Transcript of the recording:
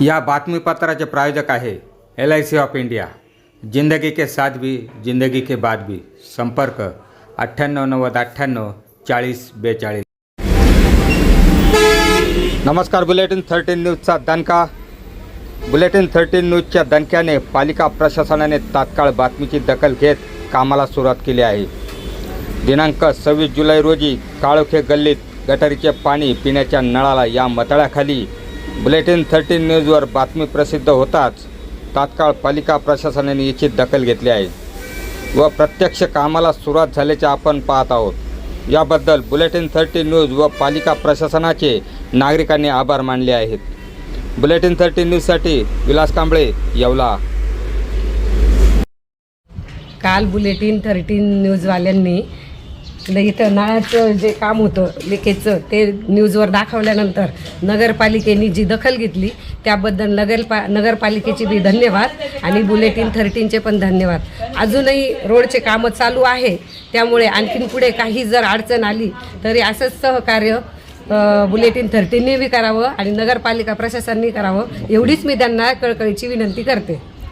या बातमीपत्राचे प्रायोजक आहे LIC ऑफ इंडिया। जिंदगी के साथ भी जिंदगी के बाद भी। संपर्क 9890984042। नमस्कार, बुलेटिन 13 न्यूजचा दणका। बुलेटिन 13 न्यूजच्या दणक्याने पालिका प्रशासनाने तात्काळ बातमीची दखल घेत कामाला सुरुवात केली आहे। दिनांक 26 जुलै रोजी काळोखे गल्लीत गटारीचे पाणी पिण्याच्या नळाला या मतळ्याखाली बुलेटिन 13 न्यूजवर बातमी प्रसिद्ध होताच तात्काळ पालिका प्रशासनाने याची दखल घेतली आहे व प्रत्यक्ष कामाला सुरुवात झाल्याचे आपण पाहत आहोत। याबद्दल बुलेटिन 13 न्यूज व पालिका प्रशासनाचे नागरिकांनी आभार मानले आहेत। बुलेटिन 13 न्यूजसाठी विलास कांबळे, येवला। काल बुलेटिन 13 न्यूजवाल्यांनी इथं नळाचं जे काम होतं लिकेजचं ते न्यूजवर दाखवल्यानंतर नगरपालिकेने जी दखल घेतली त्याबद्दल नगरपालिकेचे बी धन्यवाद आणि बुलेटिन 13चे पण धन्यवाद। अजूनही रोडचे कामं चालू आहे, त्यामुळे आणखीन पुढे काही जर अडचण आली तरी असंच सहकार्य बुलेटिन 13ने बी करावं आणि नगरपालिका प्रशासनाने करावं, एवढीच मी त्यांना कळकळीची विनंती करते।